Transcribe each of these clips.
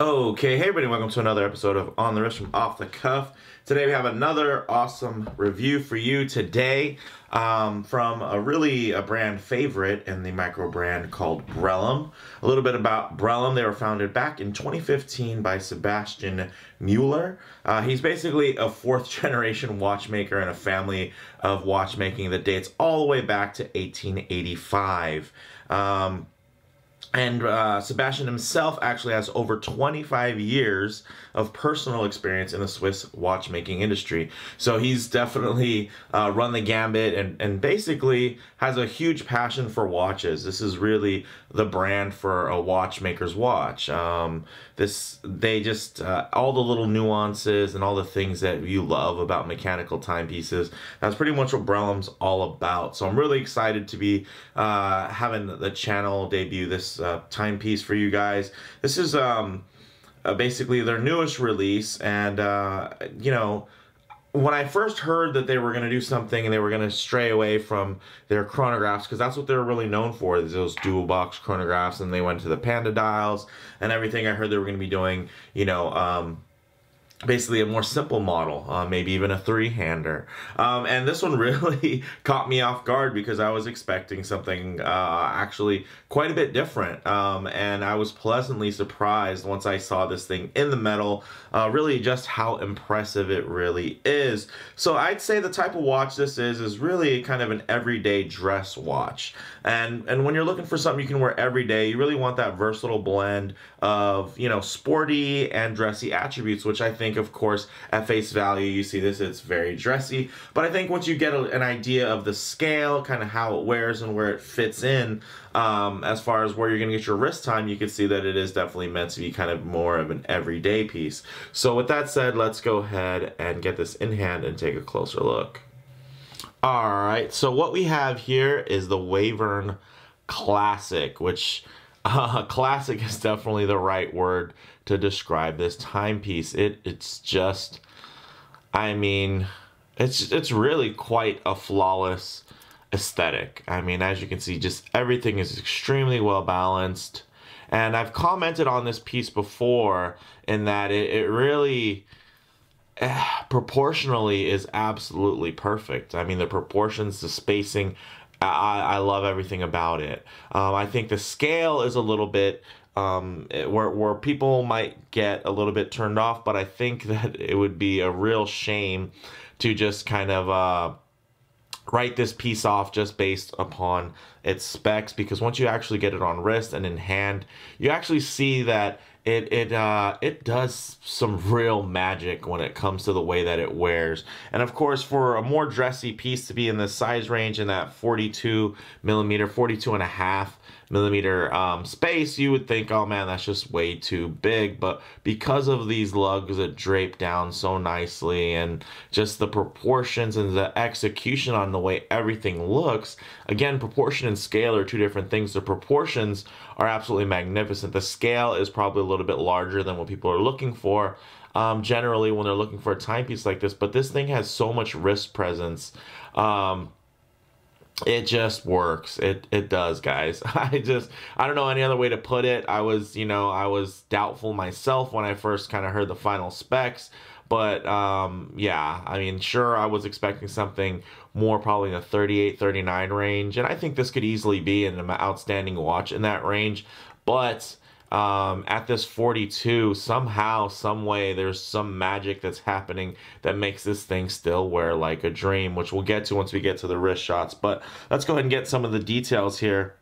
Okay, hey everybody, welcome to another episode of On the Wrist from Off the Cuff. Today we have another awesome review for you today from a brand favorite in the micro brand called Brellum. A little bit about Brellum. They were founded back in 2015 by Sebastian Mueller. He's basically a fourth generation watchmaker in a family of watchmaking that dates all the way back to 1885. Sebastian himself actually has over 25 years of personal experience in the Swiss watchmaking industry. So he's definitely run the gambit and basically has a huge passion for watches. This is really the brand for a watchmaker's watch. All the little nuances and all the things that you love about mechanical timepieces, that's pretty much what Brellum's all about. So I'm really excited to be having the channel debut this timepiece for you guys. This is basically their newest release, and when I first heard that they were going to do something and they were going to stray away from their chronographs, because that's what they're really known for, those dual box chronographs, and they went to the Panda dials and everything. I heard they were going to be doing, basically a more simple model, maybe even a three-hander. And this one really caught me off guard because I was expecting something actually quite a bit different. And I was pleasantly surprised once I saw this thing in the metal, really just how impressive it really is. So I'd say the type of watch this is really kind of an everyday dress watch. And when you're looking for something you can wear every day, you really want that versatile blend of, sporty and dressy attributes, which I think, of course, at face value, you see this, it's very dressy. But I think once you get an idea of the scale, kind of how it wears and where it fits in, as far as where you're going to get your wrist time, you can see that it is definitely meant to be kind of more of an everyday piece. So with that said, let's go ahead and get this in hand and take a closer look. Alright, so what we have here is the Wyvern Classic, which classic is definitely the right word to describe this timepiece. It's just, I mean, it's really quite a flawless aesthetic. I mean, as you can see, just everything is extremely well balanced. And I've commented on this piece before in that it really proportionally is absolutely perfect. I mean, the proportions, the spacing, I love everything about it. I think the scale is a little bit where people might get a little bit turned off, but I think that it would be a real shame to just kind of write this piece off just based upon its specs, because once you actually get it on wrist and in hand, you actually see that it does some real magic when it comes to the way that it wears. And of course, for a more dressy piece to be in the size range in that 42 millimeter, 42 and a half millimeter space, you would think, oh man, that's just way too big. But because of these lugs that drape down so nicely and just the proportions and the execution on the way everything looks, again, proportion and scale are two different things. The proportions are absolutely magnificent. The scale is probably a little bit larger than what people are looking for generally when they're looking for a timepiece like this, but this thing has so much wrist presence. It just works. It does, guys. I don't know any other way to put it. I was doubtful myself when I first kind of heard the final specs, but yeah, I mean, sure, I was expecting something more probably in the 38, 39 range, and I think this could easily be an outstanding watch in that range, but at this 42, somehow, some way, there's some magic that's happening that makes this thing still wear like a dream, which we'll get to once we get to the wrist shots. But let's go ahead and get some of the details here.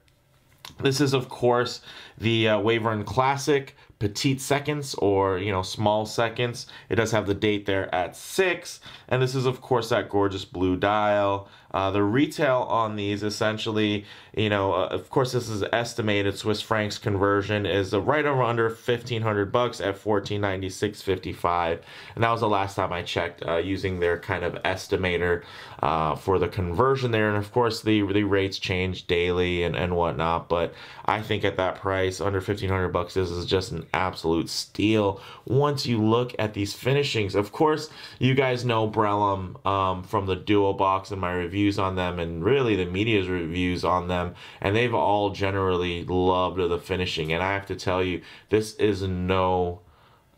This is, of course, the Wyvern Classic petite seconds, or small seconds. It does have the date there at 6, and this is, of course, that gorgeous blue dial. The retail on these, essentially, of course, this is estimated Swiss francs conversion, is right under 1,500 bucks at 1496.55, and that was the last time I checked using their kind of estimator for the conversion there. And of course, the rates change daily and whatnot, but I think at that price, under 1,500 bucks, this is just an absolute steal. Once you look at these finishings, of course, you guys know Brellum from the Duo Box and my reviews on them, and really the media's reviews on them, and they've all generally loved the finishing. And I have to tell you, this is no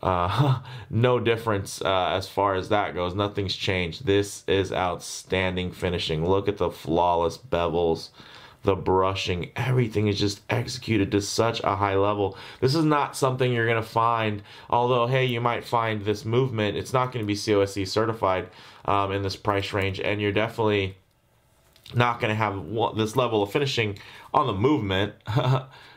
no difference as far as that goes. Nothing's changed. This is outstanding finishing. Look at the flawless bevels, the brushing, everything is just executed to such a high level. This is not something you're going to find, although, hey, you might find this movement. It's not going to be COSC certified in this price range, and you're definitely not going to have this level of finishing on the movement,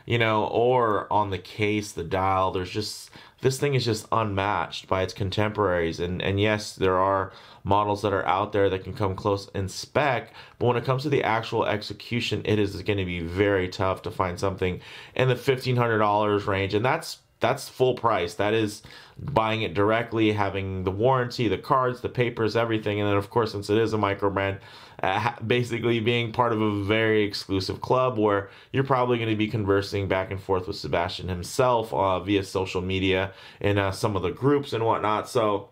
you know, or on the case, the dial. There's just, this thing is just unmatched by its contemporaries. And yes, there are models that are out there that can come close in spec, but when it comes to the actual execution, it is going to be very tough to find something in the $1,500 range. And that's full price. That is buying it directly, having the warranty, the cards, the papers, everything. And then, of course, since it is a micro brand, basically being part of a very exclusive club where you're probably going to be conversing back and forth with Sebastian himself via social media and some of the groups and whatnot. So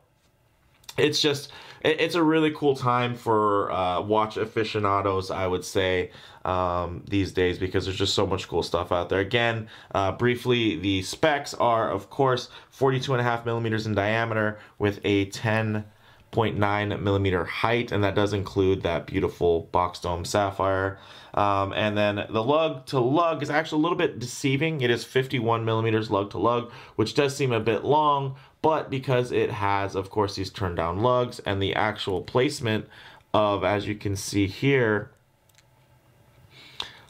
it's just, it's a really cool time for watch aficionados, I would say, these days, because there's just so much cool stuff out there. Again, briefly, the specs are, of course, 42.5 millimeters in diameter with a 10.9 millimeter height, and that does include that beautiful box dome sapphire. And then the lug to lug is actually a little bit deceiving. It is 51 millimeters lug to lug, which does seem a bit long, but because it has, of course, these turn down lugs and the actual placement of, as you can see here,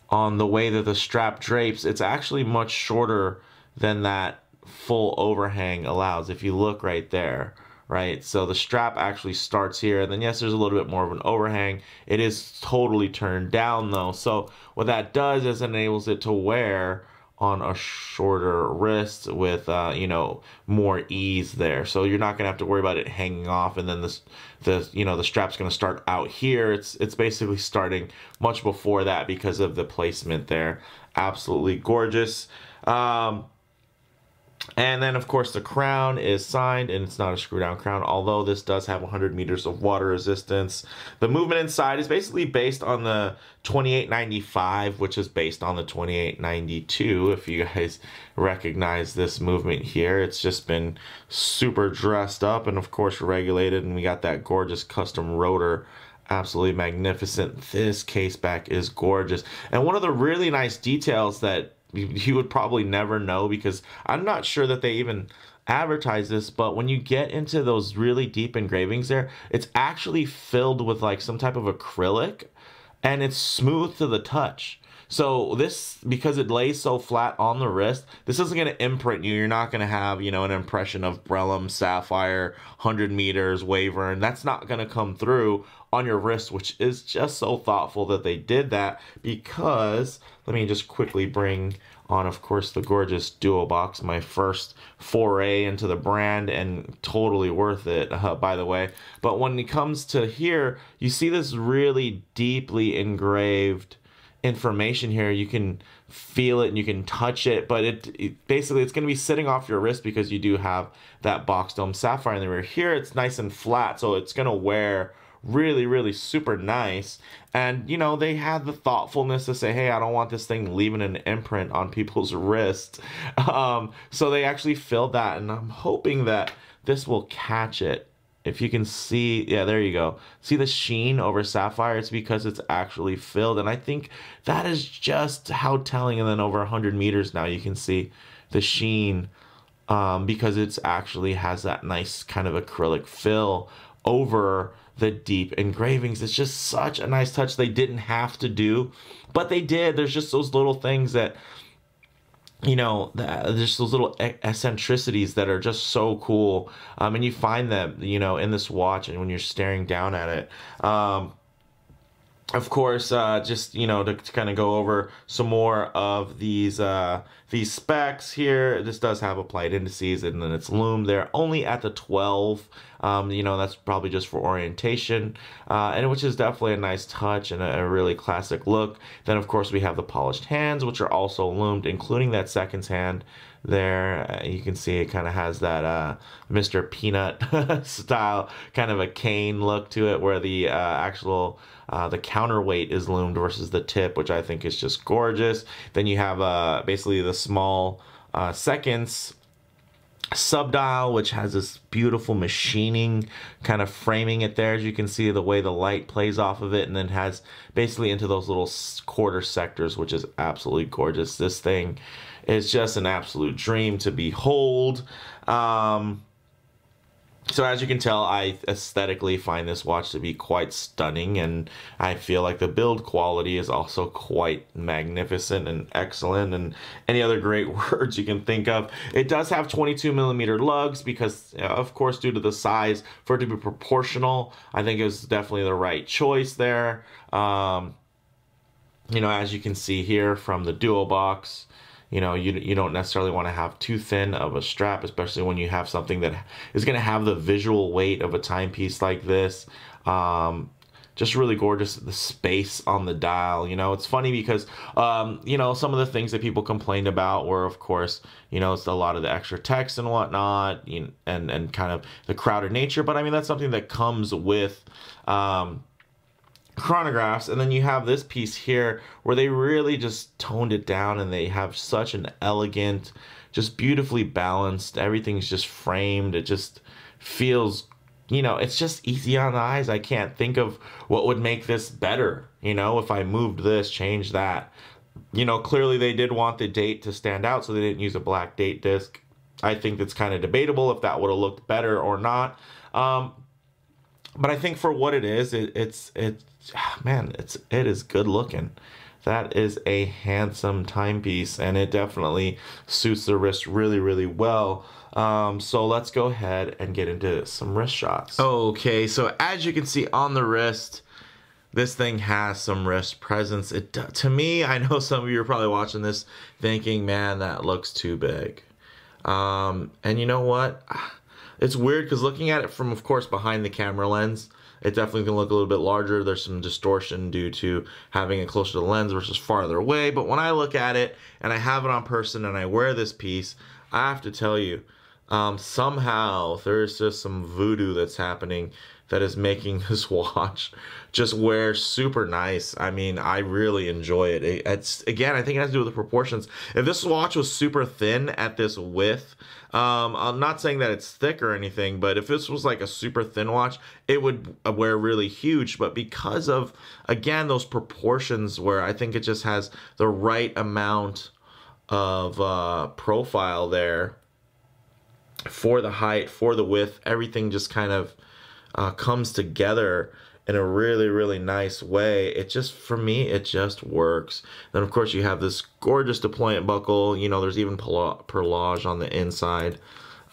on the way that the strap drapes, it's actually much shorter than that full overhang allows. If you look right there, right? So the strap actually starts here, and then yes, there's a little bit more of an overhang. It is totally turned down though. So what that does is enables it to wear on a shorter wrist with you know, more ease there. So you're not gonna have to worry about it hanging off, and then the strap's gonna start out here. It's basically starting much before that because of the placement there. Absolutely gorgeous. And then, of course, the crown is signed, and it's not a screw-down crown, although this does have 100 meters of water resistance. The movement inside is basically based on the 2895, which is based on the 2892, if you guys recognize this movement here. It's just been super dressed up and, of course, regulated, and we got that gorgeous custom rotor. Absolutely magnificent. This case back is gorgeous. And one of the really nice details that you would probably never know, because I'm not sure that they even advertise this, but when you get into those really deep engravings there, it's actually filled with like some type of acrylic, and it's smooth to the touch. So this, because it lays so flat on the wrist, this isn't going to imprint you. You're not going to have, you know, an impression of Brellum, Sapphire, 100 meters, Wyvern. That's not going to come through on your wrist, which is just so thoughtful that they did that. Because, let me just quickly bring on, of course, the gorgeous Duo Box, my first foray into the brand, and totally worth it, by the way. But when it comes to here, you see this really deeply engraved information here. You can feel it and you can touch it, but it basically, it's going to be sitting off your wrist because you do have that box dome sapphire in the rear. Here it's nice and flat, so it's going to wear really, really super nice. And you know, they had the thoughtfulness to say, hey, I don't want this thing leaving an imprint on people's wrists. So they actually filled that, and I'm hoping that this will catch it. If you can see, yeah, there you go. See the sheen over sapphire? It's because it's actually filled. And I think that is just how telling. And then over 100 meters now, you can see the sheen because it's actually has that nice kind of acrylic fill over the deep engravings. It's just such a nice touch. They didn't have to do, but they did. There's just those little things that, you know, there's those little eccentricities that are just so cool. And you find them, you know, in this watch and when you're staring down at it. Of course, just, you know, to kind of go over some more of these specs here. This does have applied indices, and then it's loomed there only at the 12. You know, that's probably just for orientation, and which is definitely a nice touch and a really classic look. Then, of course, we have the polished hands, which are also loomed, including that seconds hand there. You can see it kind of has that Mr. Peanut style, kind of a cane look to it, where the actual the counterweight is loomed versus the tip, which I think is just gorgeous. Then you have basically the small seconds subdial, which has this beautiful machining kind of framing it there, as you can see the way the light plays off of it, and then has basically into those little quarter sectors, which is absolutely gorgeous. This thing is just an absolute dream to behold. So as you can tell, I aesthetically find this watch to be quite stunning, and I feel like the build quality is also quite magnificent and excellent, and any other great words you can think of. It does have 22mm lugs because, of course, due to the size, for it to be proportional, I think it was definitely the right choice there. You know, as you can see here from the Duo Box, you know, you don't necessarily want to have too thin of a strap, especially when you have something that is going to have the visual weight of a timepiece like this. Just really gorgeous, the space on the dial. You know, it's funny because, you know, some of the things that people complained about were, of course, you know, it's a lot of the extra text and whatnot, and kind of the crowded nature. But I mean, that's something that comes with chronographs. And then you have this piece here where they really just toned it down, and they have such an elegant, just beautifully balanced, everything's just framed. It just feels, you know, it's just easy on the eyes. I can't think of what would make this better, you know, if I moved this, changed that. You know, clearly they did want the date to stand out, so they didn't use a black date disc. I think it's kind of debatable if that would have looked better or not. But I think for what it is, man, it is good looking. That is a handsome timepiece, and it definitely suits the wrist really, really well. So let's go ahead and get into some wrist shots. Okay, so as you can see on the wrist, this thing has some wrist presence. To me, I know some of you are probably watching this thinking, man, that looks too big. And you know what? It's weird because looking at it from, of course, behind the camera lens, it definitely can look a little bit larger. There's some distortion due to having it closer to the lens versus farther away. But when I look at it and I have it on person and I wear this piece, I have to tell you, somehow there's just some voodoo that's happening that is making this watch just wear super nice. I mean, I really enjoy it. It's, again, I think it has to do with the proportions. If this watch was super thin at this width, I'm not saying that it's thick or anything, but if this was like a super thin watch, it would wear really huge. But because of, again, those proportions where I think it just has the right amount of profile there for the height, for the width, everything just kind of comes together in a really, really nice way. It just, for me, it just works. Then, of course, you have this gorgeous deployment buckle. You know, there's even perlage on the inside,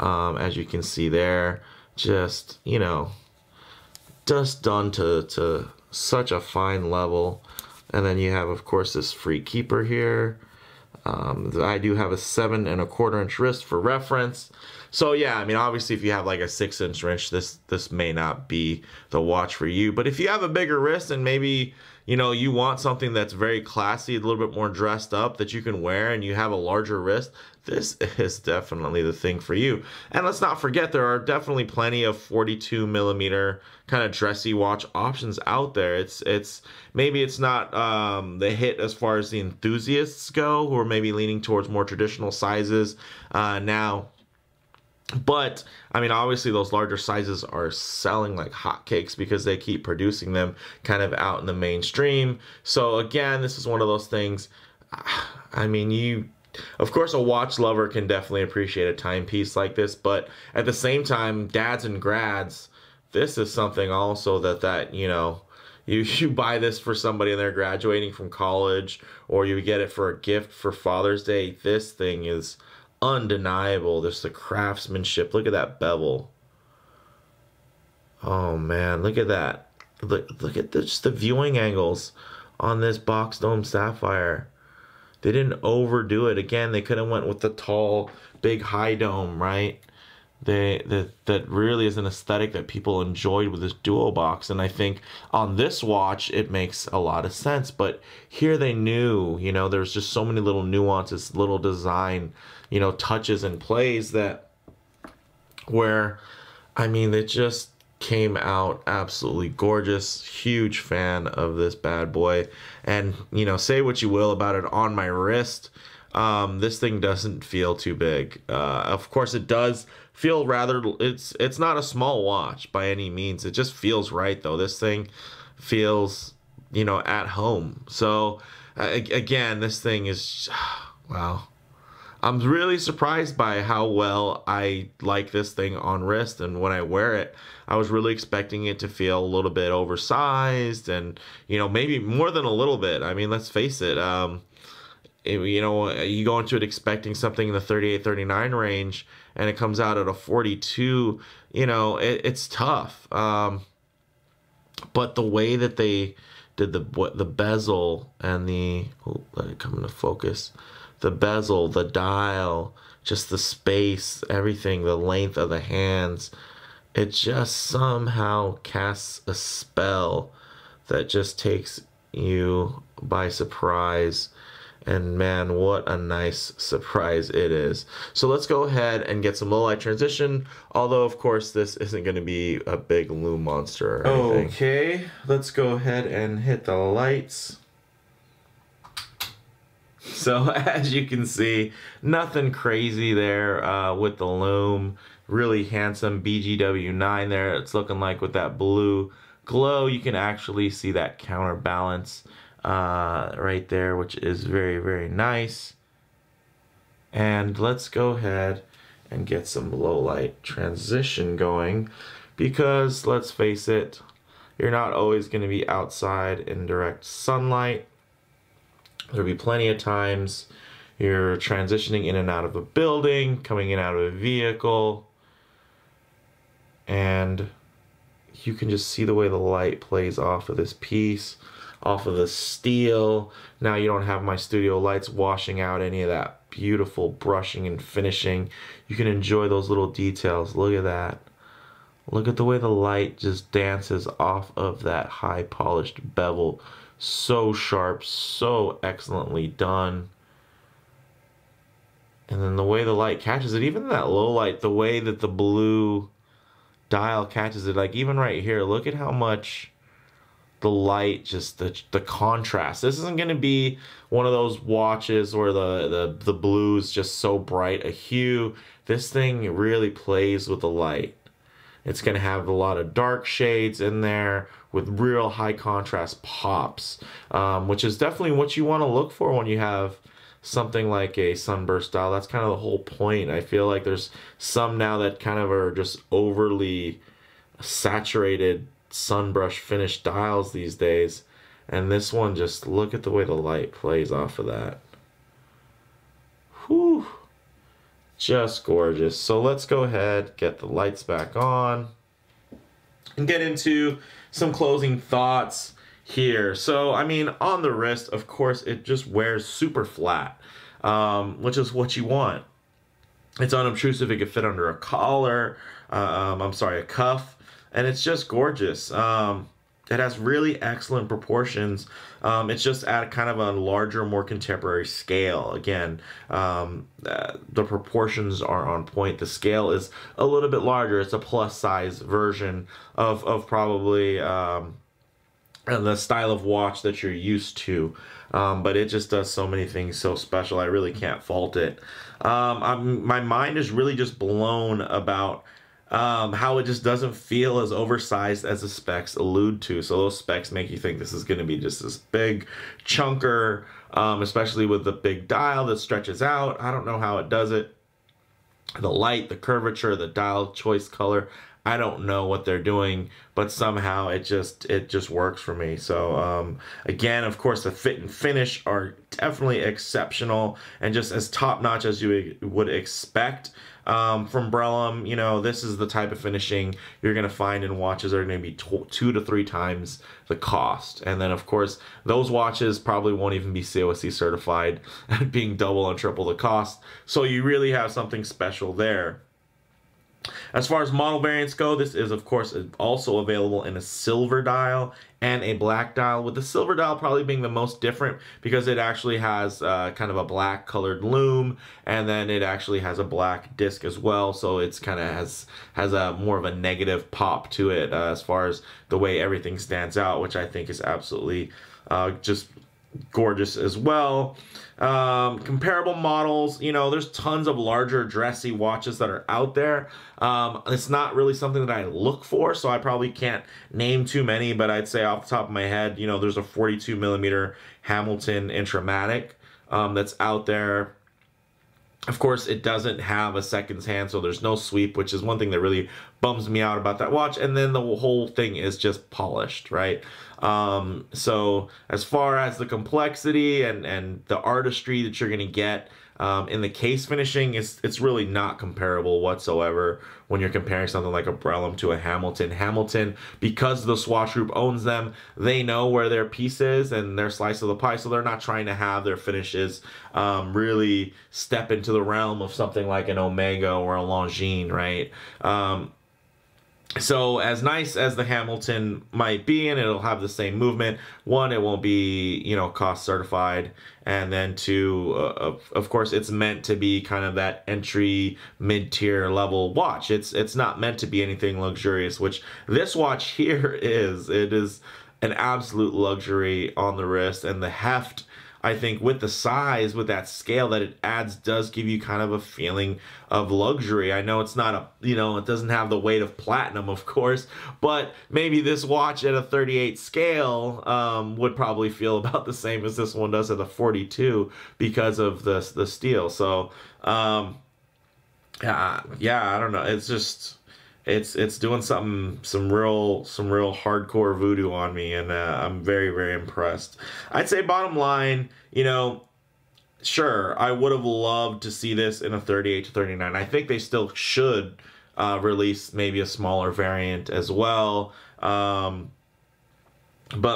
as you can see there. Just, you know, just done to such a fine level. And then you have, of course, this free keeper here. I do have a 7 1/4 inch wrist for reference. So yeah, I mean, obviously if you have like a 6-inch wrist, this may not be the watch for you. But if you have a bigger wrist and maybe, you know, you want something that's very classy, a little bit more dressed up that you can wear, and you have a larger wrist, this is definitely the thing for you. And let's not forget, there are definitely plenty of 42mm kind of dressy watch options out there. It's maybe it's not the hit as far as the enthusiasts go, who are maybe leaning towards more traditional sizes now. But, I mean, obviously those larger sizes are selling like hotcakes because they keep producing them kind of out in the mainstream. So again, this is one of those things, I mean, of course, a watch lover can definitely appreciate a timepiece like this, but at the same time, dads and grads, this is something also that you know, you buy this for somebody and they're graduating from college, or you get it for a gift for Father's Day. This thing is undeniable. There's the craftsmanship. Look at that bevel. Oh man, look at that. Look at just the viewing angles on this box dome sapphire. They didn't overdo it. Again, they could have went with the tall, big high dome, right? That really is an aesthetic that people enjoyed with this Duo Box, and I think on this watch it makes a lot of sense. But here they knew, you know, there's just so many little nuances, little design, you know, touches and plays that where, I mean, it just came out absolutely gorgeous. Huge fan of this bad boy. And, you know, say what you will about it on my wrist, this thing doesn't feel too big. Of course, it does feel rather. It's not a small watch by any means. It just feels right though. This thing feels, you know, at home. So again, this thing is wow. I'm really surprised by how well I like this thing on wrist, and when I wear it, I was really expecting it to feel a little bit oversized, and you know, maybe more than a little bit. I mean, let's face it. You know, you go into it expecting something in the 38, 39 range, and it comes out at a 42. You know, it's tough. But the way that they did the bezel and let it come into focus. The bezel, the dial, just the space, everything, the length of the hands, it just somehow casts a spell that just takes you by surprise. And man, what a nice surprise it is. So let's go ahead and get some low light transition. Although, of course, this isn't going to be a big loom monster or anything. Okay, let's go ahead and hit the lights. So as you can see, nothing crazy there with the loom. Really handsome BGW9 there. It's looking like with that blue glow, you can actually see that counterbalance right there, which is very, very nice. And let's go ahead and get some low light transition going, because let's face it, you're not always going to be outside in direct sunlight. There'll be plenty of times you're transitioning in and out of a building, coming in and out of a vehicle, and you can just see the way the light plays off of this piece, off of the steel. Now you don't have my studio lights washing out any of that beautiful brushing and finishing. You can enjoy those little details. Look at that. Look at the way the light just dances off of that high polished bevel. So sharp, so excellently done. And then the way the light catches it, even that low light, the way that the blue dial catches it, like even right here, look at how much the light, just the contrast. This isn't going to be one of those watches where the blue is just so bright a hue. This thing really plays with the light. It's going to have a lot of dark shades in there with real high contrast pops, which is definitely what you want to look for when you have something like a sunburst style. That's kind of the whole point. I feel like there's some now that kind of are just overly saturated sunbrush finished dials these days. And this one, just look at the way the light plays off of that. Whew. Just gorgeous. So let's go ahead, get the lights back on, and get into some closing thoughts here. So, I mean, on the wrist, of course, it just wears super flat, which is what you want. It's unobtrusive. It can fit under a collar, a cuff, and it's just gorgeous. It has really excellent proportions. It's just at kind of a larger, more contemporary scale. Again, the proportions are on point. The scale is a little bit larger. It's a plus size version of probably the style of watch that you're used to. But it just does so many things so special. I really can't fault it. My mind is really just blown about how it just doesn't feel as oversized as the specs allude to. So those specs make you think this is going to be just this big chunker, especially with the big dial that stretches out. I don't know how it does it. The light, the curvature, the dial choice color, I don't know what they're doing, but somehow it just works for me. So again, of course, the fit and finish are definitely exceptional and just as top-notch as you would expect from Brellum. You know, this is the type of finishing you're going to find in watches that are going to be 2 to 3 times the cost. And then, of course, those watches probably won't even be COSC certified, being double and triple the cost. So you really have something special there. As far as model variants go, this is, of course, also available in a silver dial and a black dial, with the silver dial probably being the most different because it actually has kind of a black colored loom, and then it actually has a black disc as well, so it's kind of has a more of a negative pop to it as far as the way everything stands out, which I think is absolutely just gorgeous as well. Comparable models, you know, there's tons of larger dressy watches that are out there. It's not really something that I look for, so I probably can't name too many, but I'd say off the top of my head, you know, there's a 42 millimeter Hamilton Intramatic that's out there. Of course, it doesn't have a seconds hand, so there's no sweep, which is one thing that really bums me out about that watch. And then the whole thing is just polished, right? So as far as the complexity and the artistry that you're going to get in the case finishing, it's really not comparable whatsoever when you're comparing something like a Brellum to a Hamilton. Hamilton, because the Swatch Group owns them, they know where their piece is and their slice of the pie, so they're not trying to have their finishes really step into the realm of something like an Omega or a Longines, right? So as nice as the Hamilton might be, and it'll have the same movement, one, it won't be, you know, cost certified, and then two, of course, it's meant to be kind of that entry mid-tier level watch. It's not meant to be anything luxurious, which this watch here is. It is an absolute luxury on the wrist, and the heft, I think, with the size, with that scale that it adds, does give you kind of a feeling of luxury. I know it's not a, you know, it doesn't have the weight of platinum, of course, but maybe this watch at a 38 scale would probably feel about the same as this one does at a 42 because of the steel. So, yeah, I don't know. It's just, it's doing some real hardcore voodoo on me, and I'm very impressed. I'd say bottom line, you know, sure, I would have loved to see this in a 38 to 39. I think they still should release maybe a smaller variant as well. But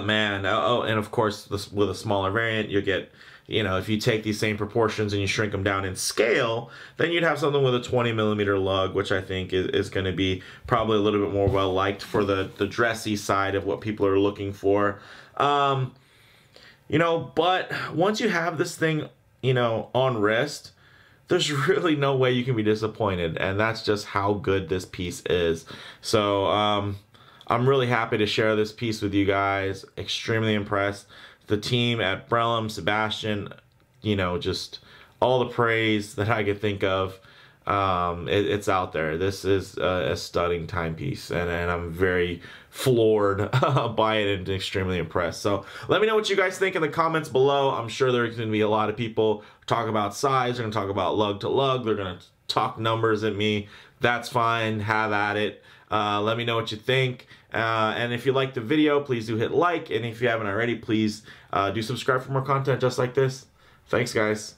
man, oh, and of course, with a smaller variant, you get, you know, if you take these same proportions and you shrink them down in scale, then you'd have something with a 20 millimeter lug, which I think is going to be probably a little bit more well liked for the dressy side of what people are looking for. You know, but once you have this thing, you know, on wrist, there's really no way you can be disappointed, and that's just how good this piece is. So I'm really happy to share this piece with you guys. Extremely impressed. The team at Brellum, Sebastian, you know, just all the praise that I could think of. It's out there. This is a stunning timepiece, and I'm very floored by it and extremely impressed. So let me know what you guys think in the comments below. I'm sure there's going to be a lot of people talk about size. They're going to talk about lug to lug. They're going to talk numbers at me. That's fine. Have at it. Let me know what you think. And if you liked the video, please do hit like. And if you haven't already, please do subscribe for more content just like this. Thanks, guys.